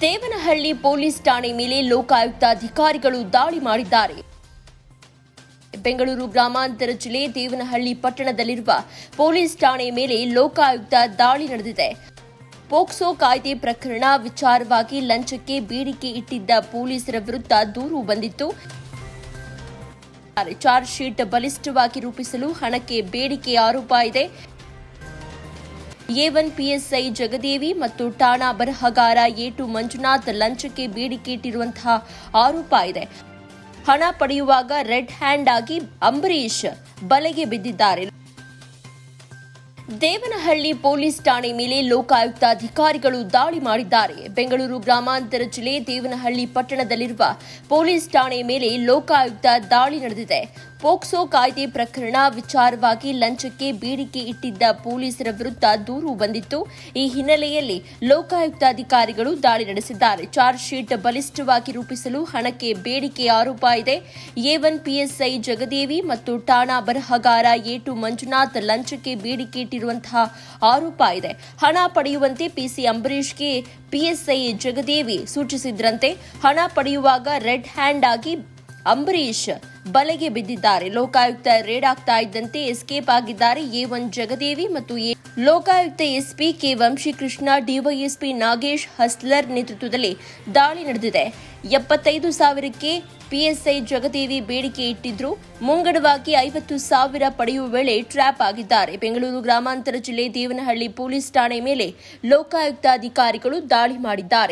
Devanahalli police ಠಾಣೆ ಮೇಲೆ ಲೋಕಾಯುಕ್ತ ಅಧಿಕಾರಿಗಳು ದಾಳಿ ಮಾಡಿದ್ದಾರೆ. ಬೆಂಗಳೂರು ಗ್ರಾಮಾಂತರ ಜಿಲ್ಲೆ ದೇವನಹಳ್ಳಿ ಪಟ್ಟಣದಲ್ಲಿರುವ ಪೊಲೀಸ್ ಠಾಣೆ ಮೇಲೆ ಲೋಕಾಯುಕ್ತ ದಾಳಿ ನಡೆದಿದೆ. ಪೋಕ್ಸೋ ಕಾಯ್ದೆ ಪ್ರಕರಣ ವಿಚಾರವಾಗಿ ಲಂಚಕ್ಕೆ ಬೇಡಿಕೆ ಇಟ್ಟಿದ್ದ ಪೊಲೀಸರ ವಿರುದ್ಧ ದೂರು ಬಂದಿತ್ತು. ಚಾರ್ಜ್ ಶೀಟ್ ಬಲಿಷ್ಠವಾಗಿ ರೂಪಿಸಲು ಹಣಕ್ಕೆ ಬೇಡಿಕೆ ಆರೋಪ ಇದೆ. A1 PSI ಜಗದೇವಿ ಮತ್ತು ಠಾಣಾ ಬರಹಗಾರ A2 ಮಂಜುನಾಥ್ ಲಂಚಕ್ಕೆ ಬೇಡಿಕೆ ಇಟ್ಟಿರುವಂತಹ ಆರೋಪ ಇದೆ. ಹಣ ಪಡೆಯುವಾಗ ರೆಡ್ ಹ್ಯಾಂಡ್ ಆಗಿ ಅಂಬರೀಶ್ ಬಲೆಗೆ ಬಿದ್ದಿದ್ದಾರೆ. ದೇವನಹಳ್ಳಿ ಪೊಲೀಸ್ ಠಾಣೆ ಮೇಲೆ ಲೋಕಾಯುಕ್ತ ಅಧಿಕಾರಿಗಳು ದಾಳಿ ಮಾಡಿದ್ದಾರೆ. ಬೆಂಗಳೂರು ಗ್ರಾಮಾಂತರ ಜಿಲ್ಲೆ ದೇವನಹಳ್ಳಿ ಪಟ್ಟಣದಲ್ಲಿರುವ ಪೊಲೀಸ್ ಠಾಣೆ ಮೇಲೆ ಲೋಕಾಯುಕ್ತ ದಾಳಿ ನಡೆದಿದೆ. ಪೋಕ್ಸೋ ಕಾಯ್ದೆ ಪ್ರಕರಣ ವಿಚಾರವಾಗಿ ಲಂಚಕ್ಕೆ ಬೇಡಿಕೆ ಇಟ್ಟಿದ್ದ ಪೊಲೀಸರ ವಿರುದ್ಧ ದೂರು ಬಂದಿತ್ತು. ಈ ಹಿನ್ನೆಲೆಯಲ್ಲಿ ಲೋಕಾಯುಕ್ತ ಅಧಿಕಾರಿಗಳು ದಾಳಿ ನಡೆಸಿದ್ದಾರೆ. ಚಾರ್ಜ್ ಶೀಟ್ ಬಲಿಷ್ಠವಾಗಿ ರೂಪಿಸಲು ಹಣಕ್ಕೆ ಬೇಡಿಕೆ ಆರೋಪ ಇದೆ. A1 PSI ಜಗದೇವಿ ಮತ್ತು ಠಾಣಾ ಬರಹಗಾರ A2 ಮಂಜುನಾಥ್ ಲಂಚಕ್ಕೆ ಬೇಡಿಕೆ ಇಟ್ಟಿರುವಂತಹ ಆರೋಪ ಇದೆ. ಹಣ ಪಡೆಯುವಂತೆ PC ಅಂಬರೀಶ್ಗೆ PSI ಜಗದೇವಿ ಸೂಚಿಸಿದ್ರಂತೆ. ಹಣ ಪಡೆಯುವಾಗ ರೆಡ್ ಹ್ಯಾಂಡ್ ಆಗಿ ಅಂಬರೀಶ್ ಬಲೆಗೆ ಬಿದ್ದಿದ್ದಾರೆ. ಲೋಕಾಯುಕ್ತ ರೇಡ್ ಆಗ್ತಾ ಇದ್ದಂತೆ ಎಸ್ಕೇಪ್ ಆಗಿದ್ದಾರೆ A1 ಜಗದೇವಿ ಮತ್ತು Lokayukta SP K Vamshikrishna, DYSP Nagesh Hasler ನೇತೃತ್ವದಲ್ಲಿ ದಾಳಿ ನಡೆದಿದೆ. 75,000ಕ್ಕೆ PSI ಜಗದೇವಿ ಬೇಡಿಕೆ ಇಟ್ಟಿದ್ರು. ಮುಂಗಡವಾಗಿ 50,000 ಪಡೆಯುವ ವೇಳೆ ಟ್ರ್ಯಾಪ್ ಆಗಿದ್ದಾರೆ. ಬೆಂಗಳೂರು ಗ್ರಾಮಾಂತರ ಜಿಲ್ಲೆ ದೇವನಹಳ್ಳಿ ಪೊಲೀಸ್ ಠಾಣೆ ಮೇಲೆ ಲೋಕಾಯುಕ್ತ ಅಧಿಕಾರಿಗಳು ದಾಳಿ ಮಾಡಿದ್ದಾರೆ.